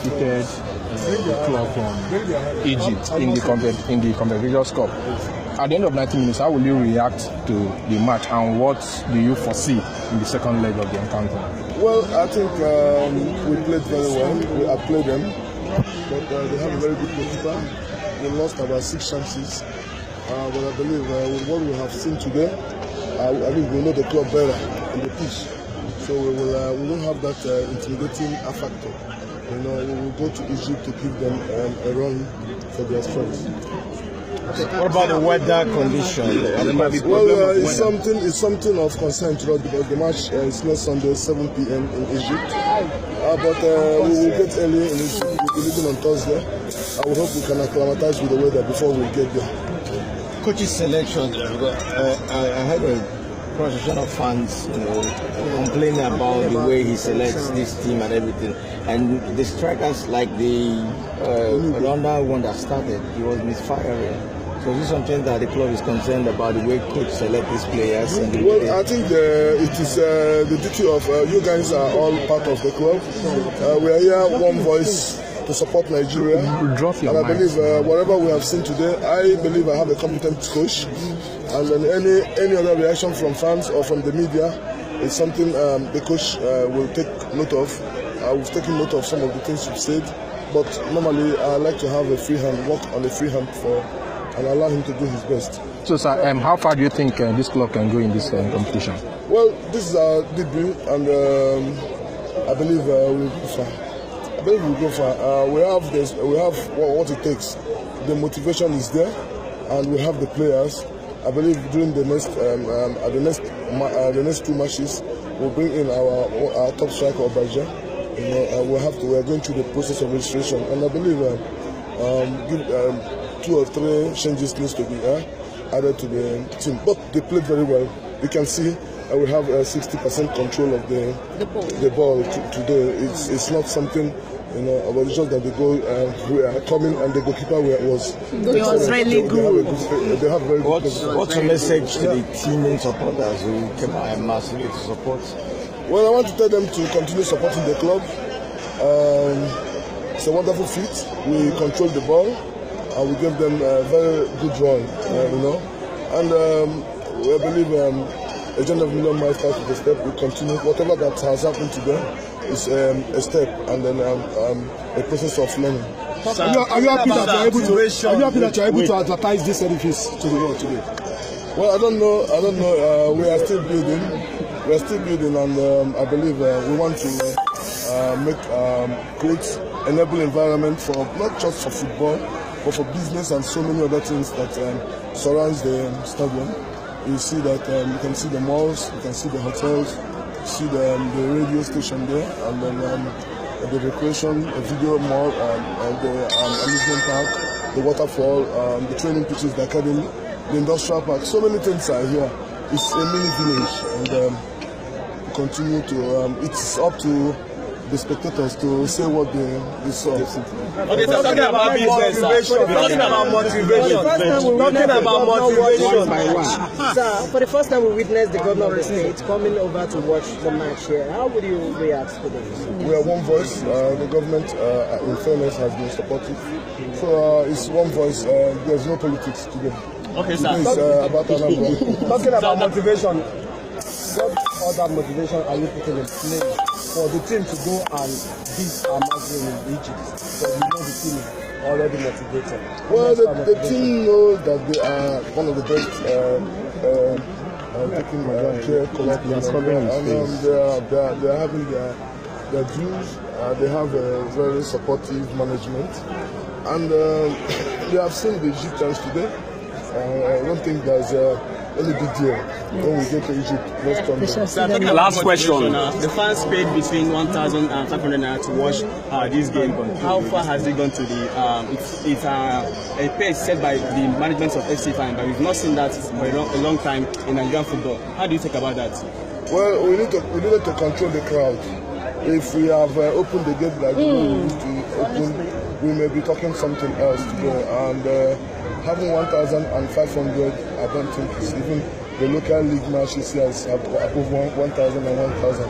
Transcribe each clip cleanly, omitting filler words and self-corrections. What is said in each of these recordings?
defeated the club from Egypt in the Confederations Cup. At the end of 90 minutes, how will you react to the match, and what do you foresee in the second leg of the encounter? Well, I think we played very well. We outplayed them, but they have a very good goalkeeper. We lost about 6 chances, but I believe with what we have seen today, I think we know the club better in the pitch, so we won't have that intimidating factor. You know, we will go to Egypt to give them a run for their strength. What about the weather condition? Well, it's something of concern to us because the match is next Sunday, 7 p.m. in Egypt. But we will get early in Egypt. We'll be leaving on Thursday. I hope we can acclimatize with the weather before we get there. Coach's selection. I had a procession of fans, complaining about the way he selects this team and everything. And the strikers, like the Rwanda one that started, he was misfiring. So this is something that the club is concerned about, the way coach select these players. Well, I think it is the duty of you guys are all part of the club. We are here one voice to support Nigeria. And I believe whatever we have seen today, I believe I have a competent coach. And then any other reaction from fans or from the media is something the coach will take note of. We've taken note of some of the things you've said, but normally I like to have a free hand, work on a free hand and allow him to do his best. So, sir, how far do you think this club can go in this competition? Well, this is our debut, and I believe we'll go far. I believe we'll go far. We have this. We have what it takes. The motivation is there, and we have the players. I believe during the next 2 matches, we'll bring in our top striker, Obajia. We are going through the process of registration, and I believe 2 or 3 changes needs to be added to the team. But they played very well. You can see we have 60% control of the ball today. It's not something, but it's just that they go we are coming, and the goalkeeper was really good. They have very good. What's your message to the team and supporters who came out massively to support? Well, I want to tell them to continue supporting the club. It's a wonderful feat. We control the ball, and we give them a very good run, And I believe a journey of million miles starts with a step. We continue. Whatever that has happened today is a step, and then a process of learning. Are you happy that you're able to advertise this edifice to the world today? Well, I don't know. We are still building. And I believe we want to create enable environment for not just for football, but for business and so many other things that surrounds the stadium. You see that you can see the malls, you can see the hotels, you see the radio station there, and then the recreation, the video mall, the amusement park, the waterfall, the training pitches, the academy, the industrial park. So many things are here. It's a mini village, and continue to. It's up to the spectators to say what they saw. Okay, talking about motivation. Sir, for the first time we witnessed the governor of the state coming over to watch the match here. How would you react to this? We are one voice. The government, in fairness, has been supportive. So it's one voice. There's no politics today. Okay, sir. Talking about motivation. What other motivation are you putting in place for the team to go and beat Al Masry in Egypt? So you know the team is already motivated. Well, the team knows that they are one of the best taking care Colombians, and they are having their dues. They have a very supportive management, and they have seen the Egyptians today. I don't think there's any big deal when we get to Egypt. Last question. The fans paid between 1,000 and 500 naira to watch this game. How far has it gone to the? It's a pace set by the management of FC Ifeanyi, but we've not seen that for a long time in Nigerian football. How do you think about that? Well, we needed to control the crowd. If we have opened the gate like we used to open, we may be talking something else today. And having 1,500, I don't think it's even the local league matches here is above 1,000 and 1,000.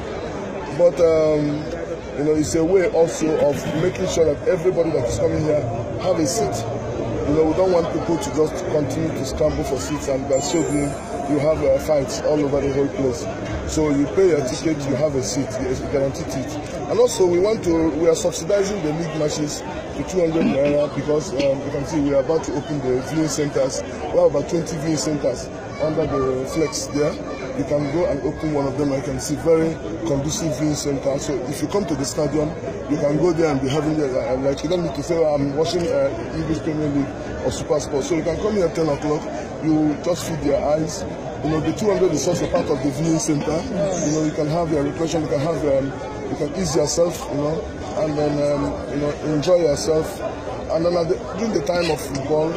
But it's a way also of making sure that everybody that is coming here have a seat. We don't want people to just continue to scramble for seats, and by so doing, you have fights all over the whole place. So you pay your ticket, you have a seat, a guaranteed seat. And also we are subsidizing the league matches to 200 naira because you can see we are about to open the viewing centers. We have about 20 viewing centers under the flex there. You can go and open one of them. I can see very conducive viewing center. So if you come to the stadium, you can go there and be having like you don't need to say, I'm watching English Premier League or Super Sports. So you can come here at 10 o'clock. You just feed your eyes. The 200 is also part of the viewing center. You can have your reflection. You can have you can ease yourself. And then enjoy yourself. And then during the time of football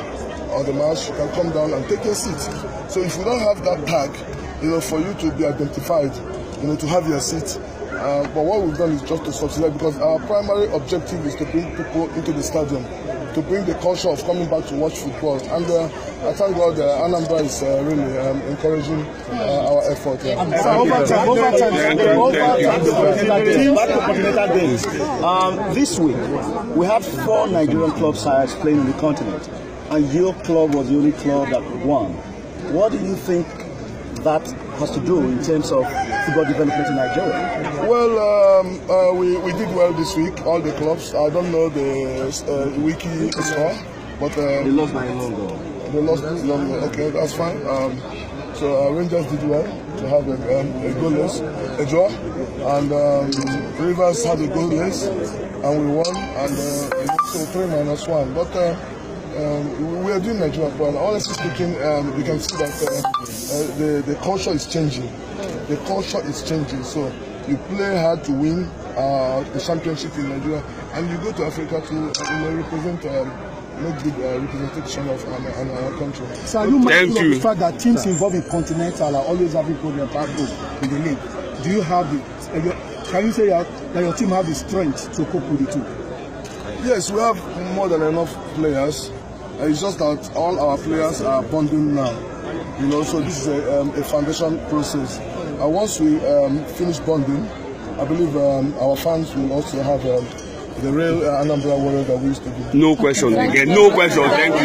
or the match, you can come down and take a seat. So if you don't have that tag, for you to be identified, to have your seat. But what we've done is just to subsidize, because our primary objective is to bring people into the stadium, to bring the culture of coming back to watch football. And I thank God Anambra is really encouraging our effort. This week, we have 4 Nigerian club sides playing on the continent, and your club was the only club that won. What do you think that has to do in terms of football development in Nigeria? Well, we did well this week, all the clubs. I don't know the wiki score, but They lost by a long goal. They lost by a long goal. Okay, that's fine. So Rangers did well to have a goalless, a draw, and Rivers had a goalless, and we won, and so 3-1. But we are doing Nigeria well. Honestly speaking, we can see that the culture is changing. The culture is changing. So you play hard to win the championship in Nigeria, and you go to Africa to represent make good representation of our country. So are you mindful of the fact that teams involved in continental are always having problems back home in the league? Do you have can you say that your team have the strength to cope with the two? Yes, we have more than enough players. It's just that all our players are bonding now. So this is a foundation process. And once we finish bonding, I believe our fans will also have the real Anambra warrior that we used to be. No question again. No question. Thank you.